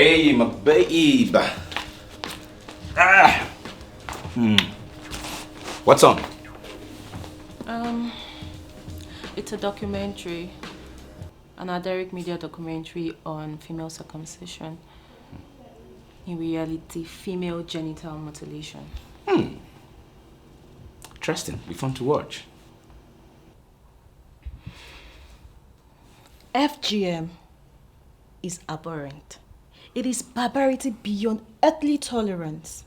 Hey, my babe. Ah. What's on? It's a documentary, an Aderic Media documentary on female circumcision. In reality, female genital mutilation. Interesting. Be fun to watch. FGM is abhorrent. It is barbarity beyond earthly tolerance.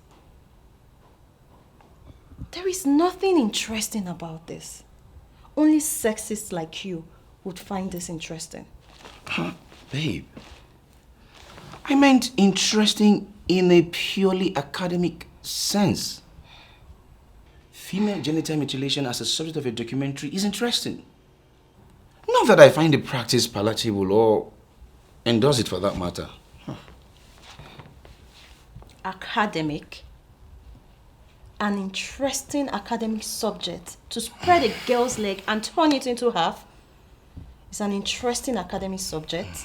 There is nothing interesting about this. Only sexists like you would find this interesting. Babe, I meant interesting in a purely academic sense. Female genital mutilation as a subject of a documentary is interesting. Not that I find the practice palatable or endorse it for that matter. Academic? An interesting academic subject to spread a girl's leg and turn it into half is an interesting academic subject.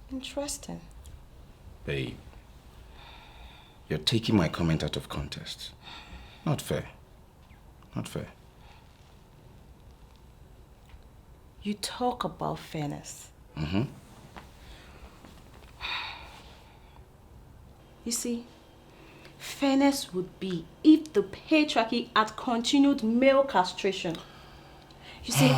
Interesting. Babe, you're taking my comment out of context. Not fair. Not fair. You talk about fairness. You see, fairness would be if the patriarchy had continued male castration. You see,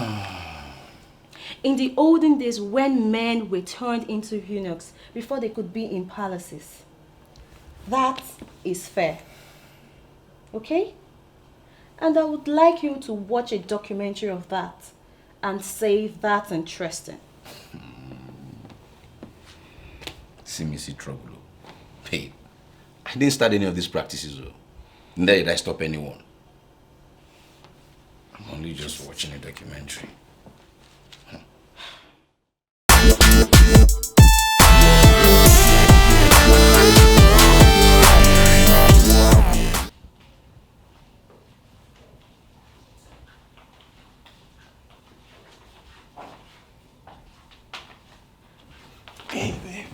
in the olden days when men were turned into eunuchs before they could be in palaces, that is fair. Okay? And I would like you to watch a documentary of that and say that's interesting. See me see trouble. Babe, I didn't start any of these practices, though. Neither did I stop anyone. I'm only just watching a documentary. Hey, babe.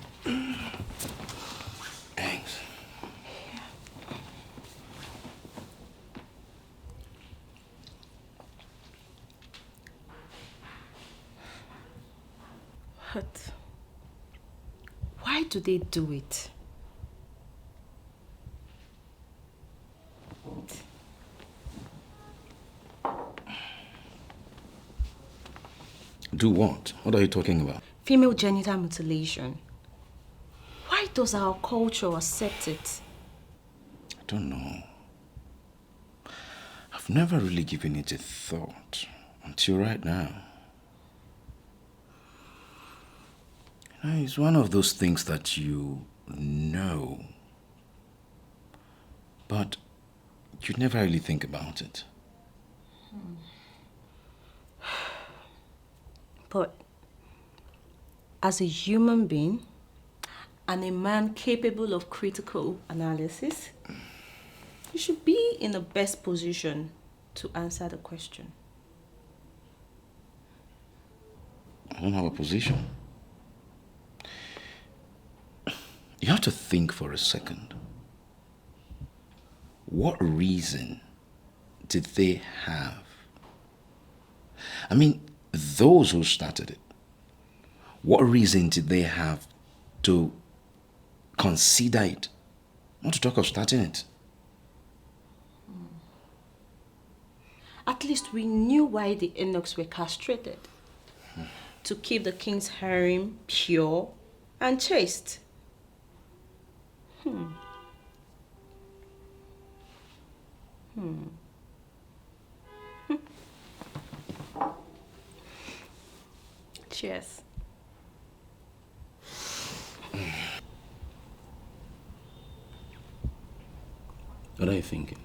Thanks. But why do they do it? Do what? What are you talking about? Female genital mutilation. Why does our culture accept it? I don't know. I've never really given it a thought until right now. You know, it's one of those things that you know, but you never really think about it. But as a human being and a man capable of critical analysis, you should be in the best position to answer the question. I don't have a position. You have to think for a second. What reason did they have? I mean, those who started it, what reason did they have to consider it? Not to talk of starting it. At least we knew why the eunuchs were castrated. To keep the king's harem pure and chaste. Cheers. What are you thinking?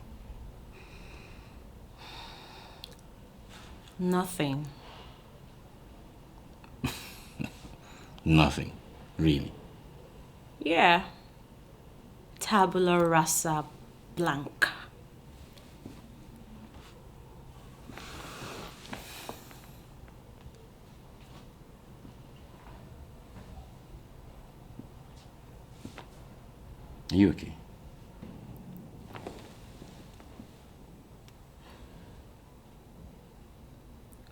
Nothing. Nothing, really. Yeah. Tabula rasa blanca. you okay?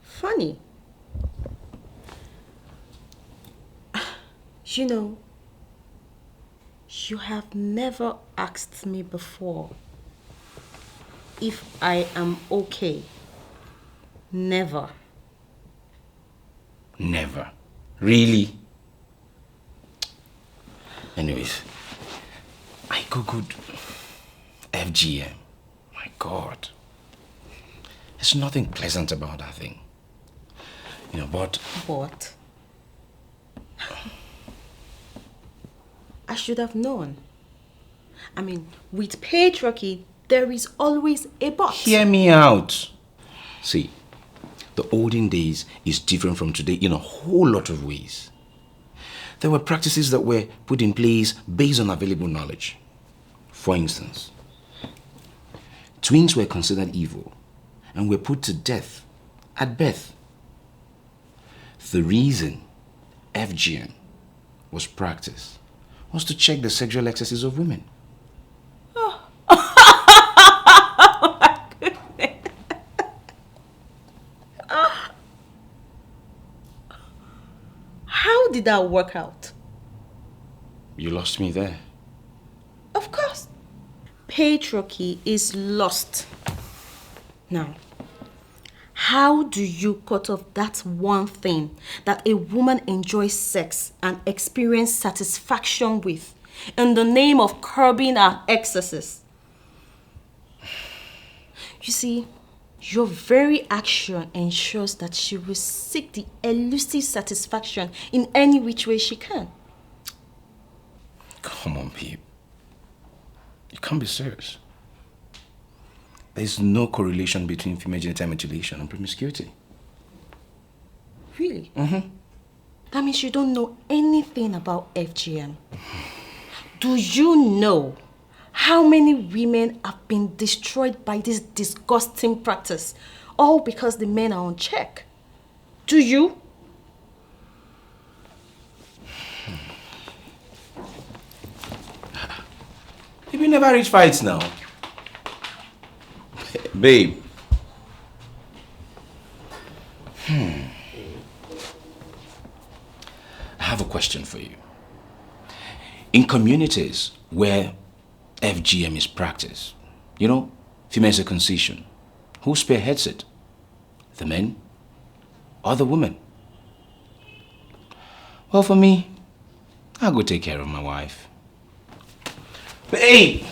Funny. You know, you have never asked me before if I am okay. Never. Never. Really? Anyways, I googled FGM. My God. There's nothing pleasant about that thing. You know, but... What? I should have known. I mean, with patriarchy, there is always a but. Hear me out. See, the olden days is different from today in a whole lot of ways. There were practices that were put in place based on available knowledge. For instance, twins were considered evil and were put to death at birth. The reason FGM was practiced was to check the sexual excesses of women. How did that work out? You lost me there. Of course. Patriarchy is lost. Now, how do you cut off that one thing that a woman enjoys sex and experience satisfaction with in the name of curbing her excesses? You see, your very action ensures that she will seek the elusive satisfaction in any which way she can. Come on, babe. You can't be serious. There's no correlation between female genital mutilation and promiscuity. Really? Mm-hmm. That means you don't know anything about FGM. Do you know how many women have been destroyed by this disgusting practice, all because the men are on check? Do you? We never reach fights now. Babe. I have a question for you. In communities where FGM is practiced, you know, female circumcision, who spearheads it? The men or the women? Well, for me, I'll go take care of my wife. Babe!